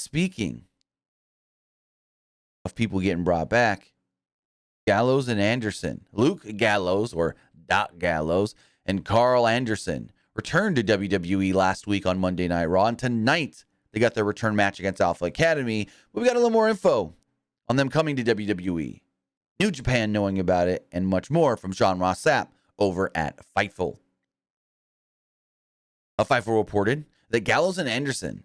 speaking of people getting brought back, Gallows and Anderson, Luke Gallows or Doc Gallows and Carl Anderson returned to WWE last week on Monday Night Raw, and tonight they got their return match against Alpha Academy. But we got a little more info on them coming to WWE, New Japan knowing about it, and much more from Sean Ross Sapp over at Fightful. Fightful reported that Gallows and Anderson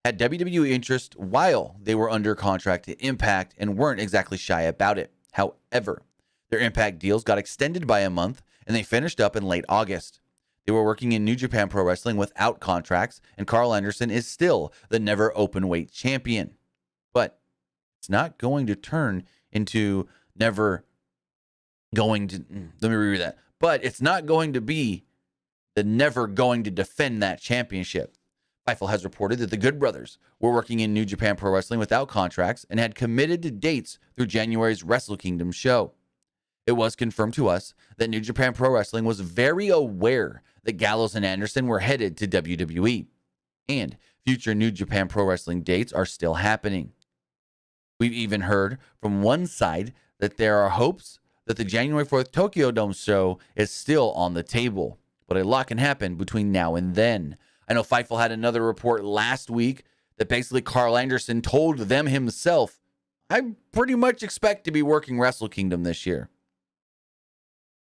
had WWE interest while they were under contract to Impact and weren't exactly shy about it. However, their Impact deals got extended by a month and they finished up in late August. They were working in New Japan Pro Wrestling without contracts, and Carl Anderson is still the never openweight champion. But it's not going to turn into never going to, let me reread that. But it's not going to be the never going to defend that championship. Fightful has reported that the Good Brothers were working in New Japan Pro Wrestling without contracts and had committed to dates through January's Wrestle Kingdom show. It was confirmed to us that New Japan Pro Wrestling was very aware that Gallows and Anderson were headed to WWE, and future New Japan Pro Wrestling dates are still happening. We've even heard from one side that there are hopes that the January 4th Tokyo Dome show is still on the table, but a lot can happen between now and then. I know Fightful had another report last week that basically Carl Anderson told them himself, I pretty much expect to be working Wrestle Kingdom this year.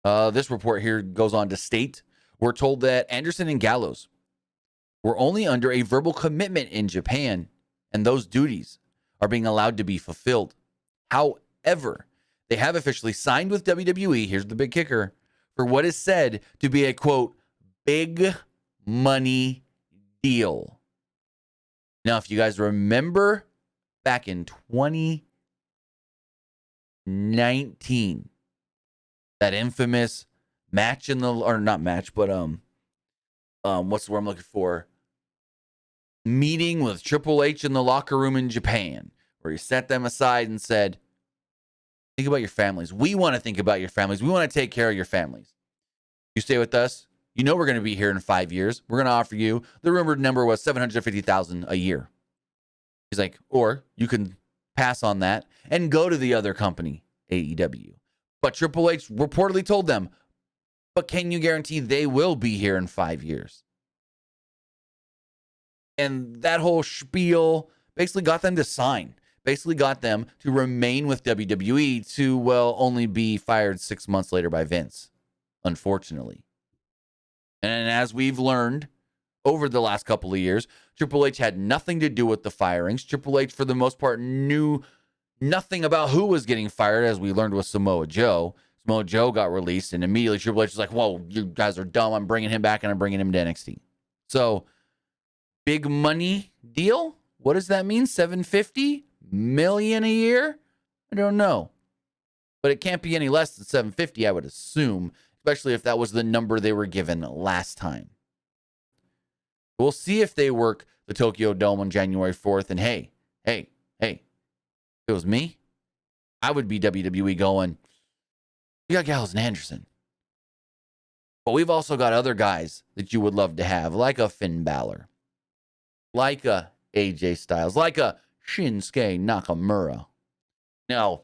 This report here goes on to state, we're told that Anderson and Gallows were only under a verbal commitment in Japan, and those duties are being allowed to be fulfilled. However, they have officially signed with WWE, here's the big kicker, for what is said to be a, quote, big money deal. Now, if you guys remember back in 2019, that infamous match in the, or not match, but what's the word I'm looking for? Meeting with Triple H in the locker room in Japan, where he set them aside and said, think about your families. We want to think about your families. We want to take care of your families. You stay with us. You know we're going to be here in 5 years. We're going to offer you, the rumored number was $750,000 a year. He's like, or you can pass on that and go to the other company, AEW. But Triple H reportedly told them, but can you guarantee they will be here in 5 years? And that whole spiel basically got them to sign. Basically got them to remain with WWE to, well, only be fired 6 months later by Vince, unfortunately. And as we've learned over the last couple of years, Triple H had nothing to do with the firings. Triple H, for the most part, knew nothing about who was getting fired, as we learned with Samoa Joe. Samoa Joe got released, and immediately Triple H was like, whoa, you guys are dumb. I'm bringing him back, and I'm bringing him to NXT. So, big money deal? What does that mean? $750 million a year? I don't know. But it can't be any less than $750, I would assume, especially if that was the number they were given last time. We'll see if they work the Tokyo Dome on January 4th, and hey, if it was me, I would be WWE going, you got Gallows and Anderson. But we've also got other guys that you would love to have, like a Finn Balor, like a AJ Styles, like a Shinsuke Nakamura. Now,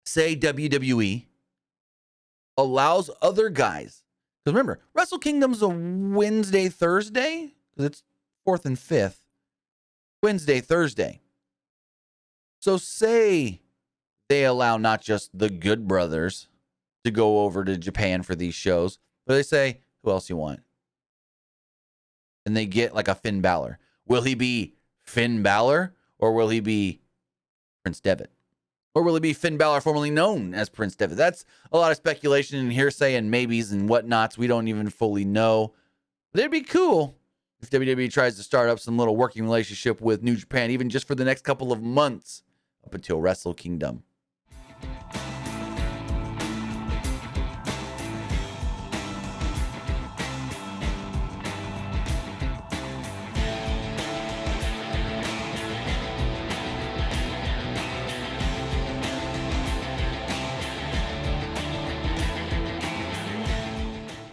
say WWE allows other guys, because remember, Wrestle Kingdom's a Wednesday, Thursday, because it's 4th and 5th, Wednesday, Thursday. So say they allow not just the Good Brothers to go over to Japan for these shows, but they say, who else you want? And they get like a Finn Balor. Will he be Finn Balor, or will he be Prince Devitt? Or will it be Finn Balor, formerly known as Prince Devitt? That's a lot of speculation and hearsay and maybes and whatnots. We don't even fully know. But it'd be cool if WWE tries to start up some little working relationship with New Japan, even just for the next couple of months up until Wrestle Kingdom.